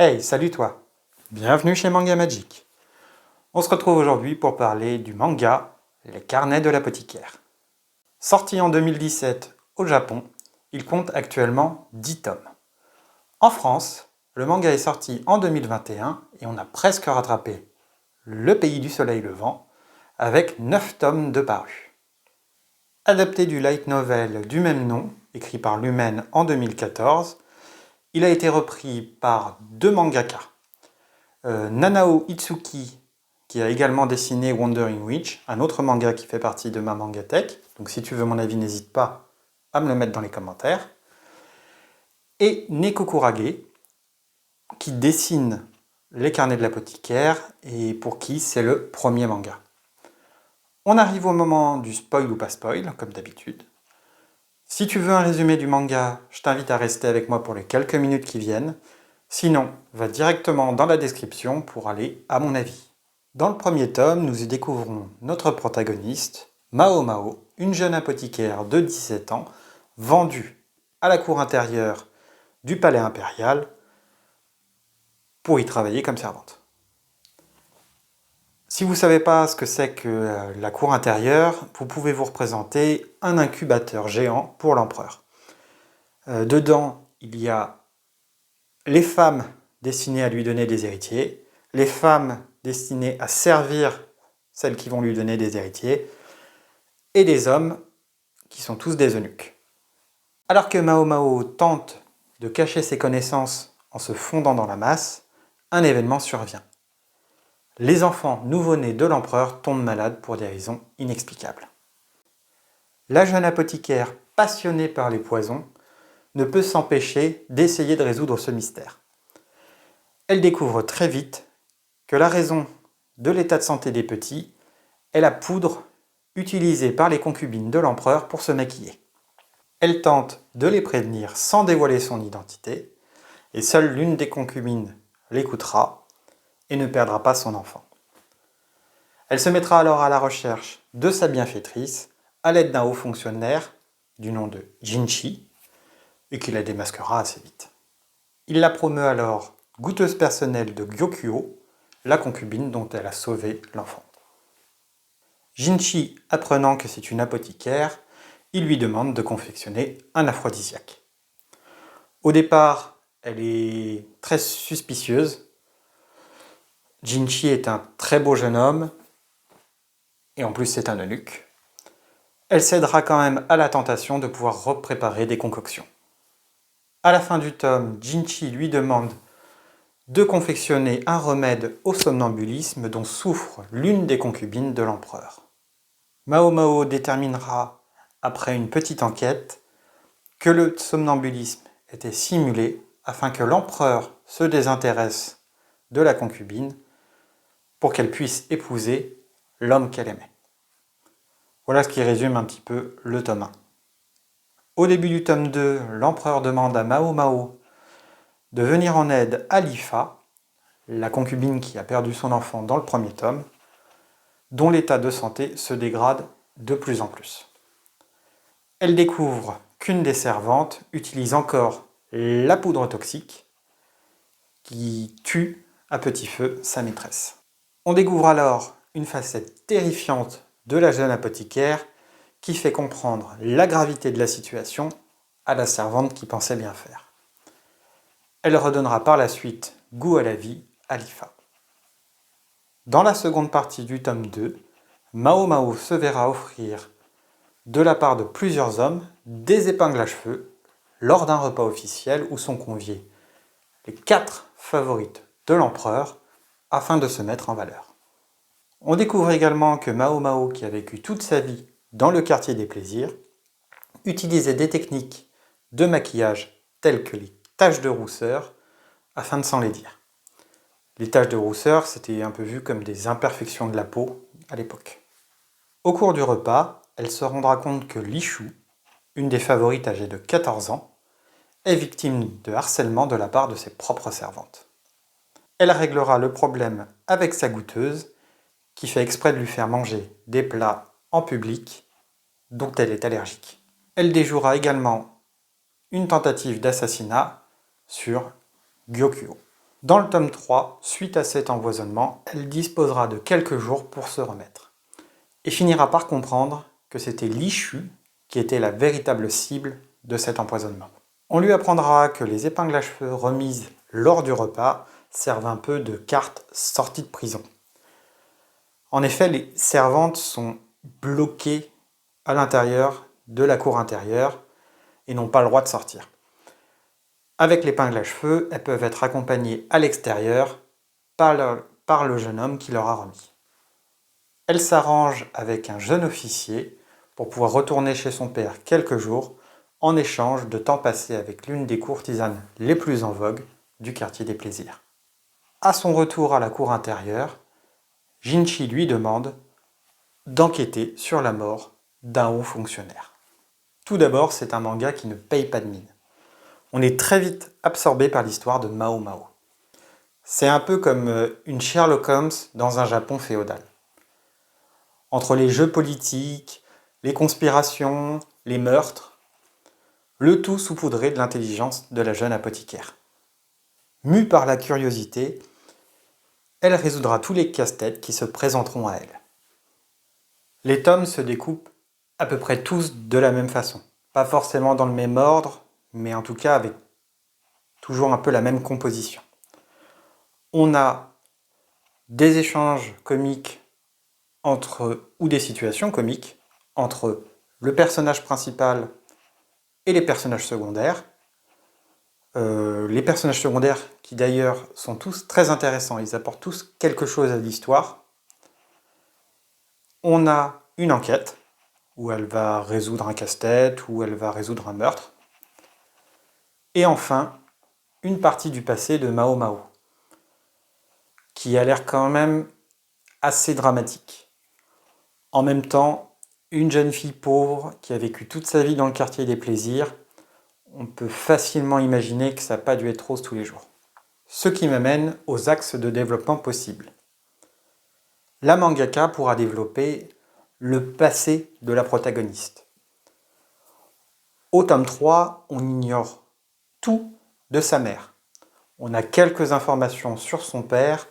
Hey, salut toi! Bienvenue chez Manga Magic. On se retrouve aujourd'hui pour parler du manga Les Carnets de l'apothicaire. Sorti en 2017 au Japon, il compte actuellement 10 tomes. En France, le manga est sorti en 2021 et on a presque rattrapé Le Pays du Soleil Levant avec 9 tomes de parus. Adapté du light novel du même nom, écrit par Lumen en 2014, il a été repris par deux mangaka. Nanao Itsuki, qui a également dessiné Wandering Witch, un autre manga qui fait partie de ma mangatech. Donc si tu veux mon avis, n'hésite pas à me le mettre dans les commentaires. Et Neko Kurage, qui dessine Les Carnets de l'apothicaire et pour qui c'est le premier manga. On arrive au moment du spoil ou pas spoil, comme d'habitude. Si tu veux un résumé du manga, je t'invite à rester avec moi pour les quelques minutes qui viennent. Sinon, va directement dans la description pour aller à mon avis. Dans le premier tome, nous y découvrons notre protagoniste, Mao Mao, une jeune apothicaire de 17 ans, vendue à la cour intérieure du palais impérial pour y travailler comme servante. Si vous ne savez pas ce que c'est que la cour intérieure, vous pouvez vous représenter un incubateur géant pour l'empereur. Dedans, il y a les femmes destinées à lui donner des héritiers, les femmes destinées à servir celles qui vont lui donner des héritiers, et des hommes qui sont tous des eunuques. Alors que Mao Mao tente de cacher ses connaissances en se fondant dans la masse, un événement survient. Les enfants nouveau-nés de l'empereur tombent malades pour des raisons inexplicables. La jeune apothicaire, passionnée par les poisons, ne peut s'empêcher d'essayer de résoudre ce mystère. Elle découvre très vite que la raison de l'état de santé des petits est la poudre utilisée par les concubines de l'empereur pour se maquiller. Elle tente de les prévenir sans dévoiler son identité, et seule l'une des concubines l'écoutera et ne perdra pas son enfant. Elle se mettra alors à la recherche de sa bienfaitrice à l'aide d'un haut fonctionnaire du nom de Jinchi et qui la démasquera assez vite. Il la promeut alors goûteuse personnelle de Gyokyo, la concubine dont elle a sauvé l'enfant. Jinchi, apprenant que c'est une apothicaire, il lui demande de confectionner un aphrodisiaque. Au départ, elle est très suspicieuse. Jinchi est un très beau jeune homme, et en plus c'est un eunuque. Elle cédera quand même à la tentation de pouvoir repréparer des concoctions. À la fin du tome, Jinchi lui demande de confectionner un remède au somnambulisme dont souffre l'une des concubines de l'empereur. Mao Mao déterminera, après une petite enquête, que le somnambulisme était simulé afin que l'empereur se désintéresse de la concubine pour qu'elle puisse épouser l'homme qu'elle aimait. Voilà ce qui résume un petit peu le tome 1. Au début du tome 2, l'empereur demande à Mao Mao de venir en aide à Lifa, la concubine qui a perdu son enfant dans le premier tome, dont l'état de santé se dégrade de plus en plus. Elle découvre qu'une des servantes utilise encore la poudre toxique qui tue à petit feu sa maîtresse. On découvre alors une facette terrifiante de la jeune apothicaire qui fait comprendre la gravité de la situation à la servante qui pensait bien faire. Elle redonnera par la suite goût à la vie à Lifa. Dans la seconde partie du tome 2, Mao Mao se verra offrir de la part de plusieurs hommes des épingles à cheveux lors d'un repas officiel où sont conviés les 4 favorites de l'empereur afin de se mettre en valeur. On découvre également que Mao Mao, qui a vécu toute sa vie dans le quartier des plaisirs, utilisait des techniques de maquillage telles que les taches de rousseur afin de s'enlaidir. Les taches de rousseur, c'était un peu vu comme des imperfections de la peau à l'époque. Au cours du repas, elle se rendra compte que Lichou, une des favorites âgée de 14 ans, est victime de harcèlement de la part de ses propres servantes. Elle réglera le problème avec sa goûteuse, qui fait exprès de lui faire manger des plats en public dont elle est allergique. Elle déjouera également une tentative d'assassinat sur Gyokyo. Dans le tome 3, suite à cet empoisonnement, elle disposera de quelques jours pour se remettre. Et finira par comprendre que c'était Li-Shu qui était la véritable cible de cet empoisonnement. On lui apprendra que les épingles à cheveux remises lors du repas servent un peu de cartes sorties de prison. En effet, les servantes sont bloquées à l'intérieur de la cour intérieure et n'ont pas le droit de sortir. Avec l'épingle à cheveux, elles peuvent être accompagnées à l'extérieur par le jeune homme qui leur a remis. Elle s'arrange avec un jeune officier pour pouvoir retourner chez son père quelques jours en échange de temps passé avec l'une des courtisanes les plus en vogue du quartier des plaisirs. À son retour à la cour intérieure, Jinchi lui demande d'enquêter sur la mort d'un haut fonctionnaire. Tout d'abord, c'est un manga qui ne paye pas de mine. On est très vite absorbé par l'histoire de Mao Mao. C'est un peu comme une Sherlock Holmes dans un Japon féodal. Entre les jeux politiques, les conspirations, les meurtres, le tout saupoudré de l'intelligence de la jeune apothicaire. Mue par la curiosité, elle résoudra tous les casse-têtes qui se présenteront à elle. Les tomes se découpent à peu près tous de la même façon. Pas forcément dans le même ordre, mais en tout cas avec toujours un peu la même composition. On a des échanges comiques ou des situations comiques entre le personnage principal et les personnages secondaires. Les personnages secondaires qui d'ailleurs sont tous très intéressants, ils apportent tous quelque chose à l'histoire. On a une enquête où elle va résoudre un casse-tête, où elle va résoudre un meurtre. Et enfin, une partie du passé de Mao Mao, qui a l'air quand même assez dramatique. En même temps, une jeune fille pauvre qui a vécu toute sa vie dans le quartier des plaisirs, on peut facilement imaginer que ça n'a pas dû être rose tous les jours. Ce qui m'amène aux axes de développement possibles. La mangaka pourra développer le passé de la protagoniste. Au tome 3, on ignore tout de sa mère. On a quelques informations sur son père,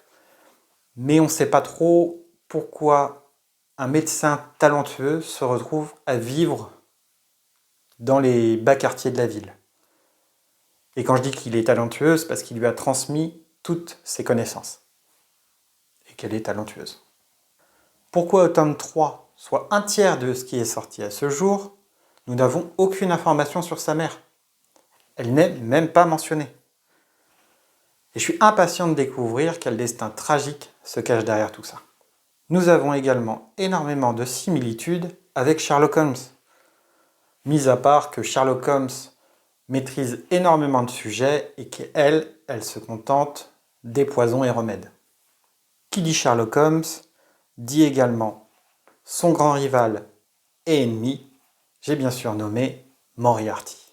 mais on ne sait pas trop pourquoi un médecin talentueux se retrouve à vivre dans les bas quartiers de la ville. Et quand je dis qu'il est talentueux, c'est parce qu'il lui a transmis toutes ses connaissances. Et qu'elle est talentueuse. Pourquoi au tome 3, soit un tiers de ce qui est sorti à ce jour, nous n'avons aucune information sur sa mère. Elle n'est même pas mentionnée. Et je suis impatient de découvrir quel destin tragique se cache derrière tout ça. Nous avons également énormément de similitudes avec Sherlock Holmes. Mis à part que Sherlock Holmes maîtrise énormément de sujets et qu'elle, elle se contente des poisons et remèdes. Qui dit Sherlock Holmes dit également son grand rival et ennemi, j'ai bien sûr nommé Moriarty.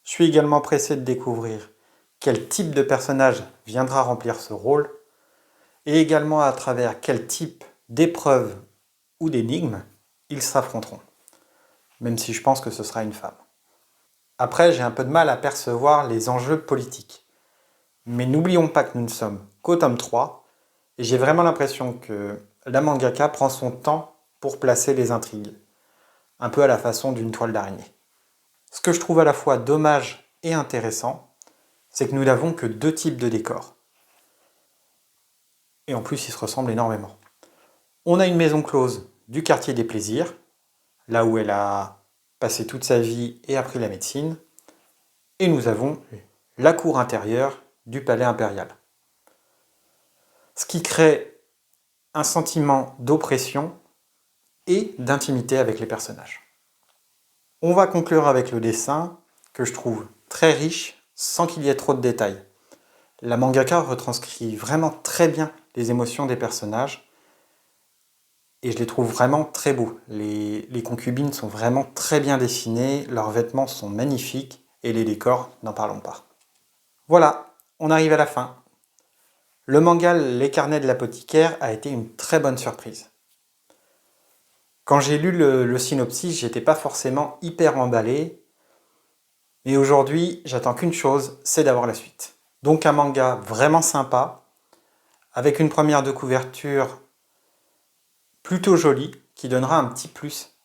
Je suis également pressé de découvrir quel type de personnage viendra remplir ce rôle et également à travers quel type d'épreuves ou d'énigmes ils s'affronteront, même si je pense que ce sera une femme. Après, j'ai un peu de mal à percevoir les enjeux politiques. Mais n'oublions pas que nous ne sommes qu'au tome 3, et j'ai vraiment l'impression que la mangaka prend son temps pour placer les intrigues, un peu à la façon d'une toile d'araignée. Ce que je trouve à la fois dommage et intéressant, c'est que nous n'avons que deux types de décors. Et en plus, ils se ressemblent énormément. On a une maison close du quartier des plaisirs, là où elle a passé toute sa vie et appris la médecine, et nous avons la cour intérieure du palais impérial. Ce qui crée un sentiment d'oppression et d'intimité avec les personnages. On va conclure avec le dessin, que je trouve très riche, sans qu'il y ait trop de détails. La mangaka retranscrit vraiment très bien les émotions des personnages, et je les trouve vraiment très beaux. Les concubines sont vraiment très bien dessinées, leurs vêtements sont magnifiques, et les décors, n'en parlons pas. Voilà, on arrive à la fin. Le manga Les carnets de l'apothicaire a été une très bonne surprise. Quand j'ai lu le synopsis, j'étais pas forcément hyper emballé, mais aujourd'hui, j'attends qu'une chose, c'est d'avoir la suite. Donc un manga vraiment sympa, avec une première de couverture plutôt jolie, qui donnera un petit plus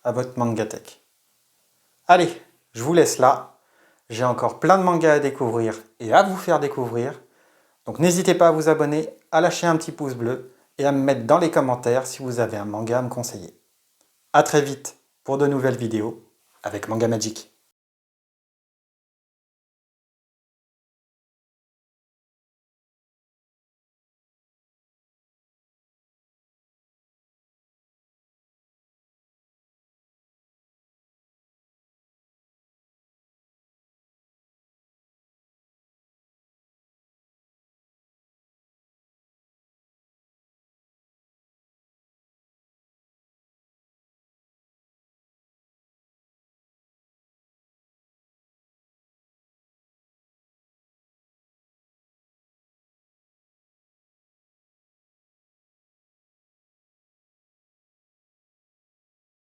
à votre mangatech. Allez, je vous laisse là. J'ai encore plein de mangas à découvrir et à vous faire découvrir. Donc n'hésitez pas à vous abonner, à lâcher un petit pouce bleu et à me mettre dans les commentaires si vous avez un manga à me conseiller. A très vite pour de nouvelles vidéos avec Manga Magic.